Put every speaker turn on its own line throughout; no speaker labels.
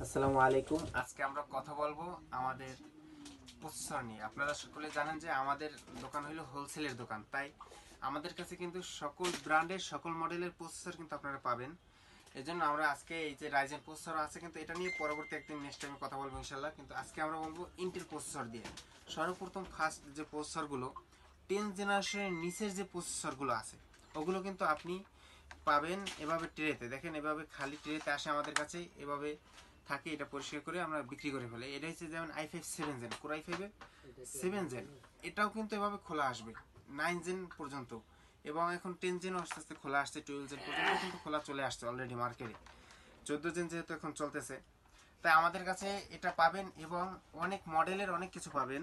আসসালামু আলাইকুম। আজকে আমরা কথা বলবো আমাদের প্রসেসর নিয়ে। আপনারা সকলে জানেন যে আমাদের দোকান হলো হোলসেলের দোকান, তাই আমাদের কাছে কিন্তু সকল ব্র্যান্ডের সকল মডেলের প্রসেসর কিন্তু আপনারা পাবেন। এই জন্য আমরা আজকে এই যে রাইজেন প্রসেসর আছে, কিন্তু এটা নিয়ে পরবর্তী একদিন নেক্সট টাইমে কথা বলবো ইনশাল্লাহ। কিন্তু আজকে আমরা বলবো ইন্টেল প্রসেসর দিয়ে। সর্বপ্রথম ফার্স্ট যে প্রসেসরগুলো 10 জেনারেশনের নিচের যে প্রসেসরগুলো আছে, ওগুলো কিন্তু আপনি পাবেন এভাবে ট্রেতে। দেখেন এভাবে খালি ট্রেতে আসে আমাদের কাছে, এভাবে থাকে। এটা পরিষ্কার করে আমরা বিক্রি করে ফেলে। এটা হচ্ছে যেমন i5 7 gen, core i5 7 gen, এটাও কিন্তু এভাবে খোলা আসবে 9 জেন পর্যন্ত, এবং এখন 10 জেনও আস্তে আস্তে খোলা আসছে, 12 জেন পর্যন্ত কিন্তু খোলা চলে আসছে অলরেডি মার্কেটে। 14 জেন যেহেতু এখন চলতেছে, তাই আমাদের কাছে এটা পাবেন। এবং অনেক মডেলের অনেক কিছু পাবেন।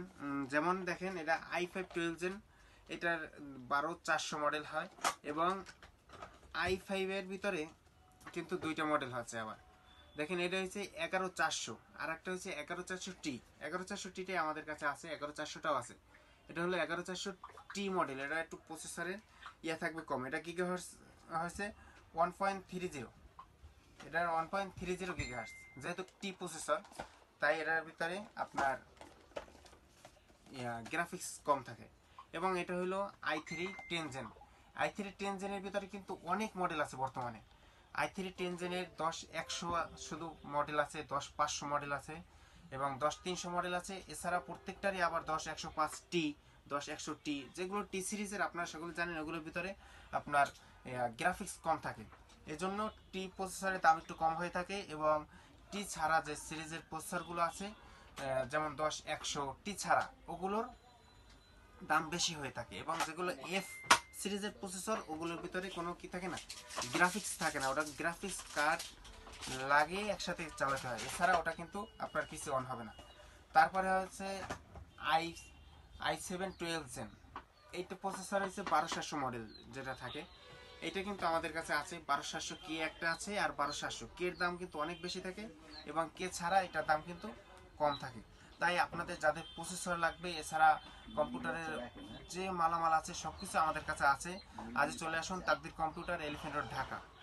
যেমন দেখেন এটা i5 12 জেন, এটার 12400 মডেল হয়। এবং i5 এর ভিতরে কিন্তু দুইটা মডেল আছে আবার। দেখেন এটা হচ্ছে 11400, আর একটা হচ্ছে 11400T। 11400Tটাই আমাদের কাছে আছে, 11400টাও আছে। এটা হলো 11400T মডেল। এটা একটু প্রসেসরের থাকবে কম। এটা গিগাহার্টজ হচ্ছে 1.30। এটার 1.30 গিগাহার্টজ, যেহেতু টি প্রসেসর তাই এটার ভিতরে আপনার গ্রাফিক্স কম থাকে। এবং এটা হলো i3 10 জেন। i3 10 জেনের ভিতরে কিন্তু অনেক মডেল আছে বর্তমানে। i3 10 জেনের 10 100 শুধু মডেল আছে, 10 500 মডেল আছে, এবং 10 300 মডেল আছে। এছাড়া প্রত্যেকটারই আবার 10 105T, 10 100T, যেগুলো টি সিরিজের আপনারা সকলে জানেন, ওগুলোর ভিতরে আপনার গ্রাফিক্স কম থাকে। এজন্য টি প্রসেসরের দাম একটু কম হয়ে থাকে। এবং টি ছাড়া যে সিরিজের প্রসেসরগুলো আছে, যেমন 10 100T ছাড়া, ওগুলোর দাম বেশি হয়ে থাকে। এবং যেগুলো এফ সিরিজের প্রসেসর, ওগুলোর ভিতরে কোনো কি থাকে না, গ্রাফিক্স থাকে না। ওটা গ্রাফিক্স কার্ড লাগিয়ে একসাথে চালাতে হয়, এছাড়া ওটা কিন্তু আপনার পিসি অন হবে না। তারপরে হচ্ছে আই i7 12 জেন। এইটা প্রসেসর হচ্ছে 12700 মডেল যেটা থাকে। এটা কিন্তু আমাদের কাছে আছে 12700 কে একটা আছে, আর 12700 কে এর দাম কিন্তু অনেক বেশি থাকে, এবং কে ছাড়া এটার দাম কিন্তু কম থাকে। তাই আপনাদের যাদের প্রসেসর লাগবে, এছাড়া কম্পিউটারের যে মালামাল আছে সব কিছু আমাদের কাছে আছে। আজ চলে আসুন তাকদির কম্পিউটার, এলিফ্যান্ট রোড, ঢাকা।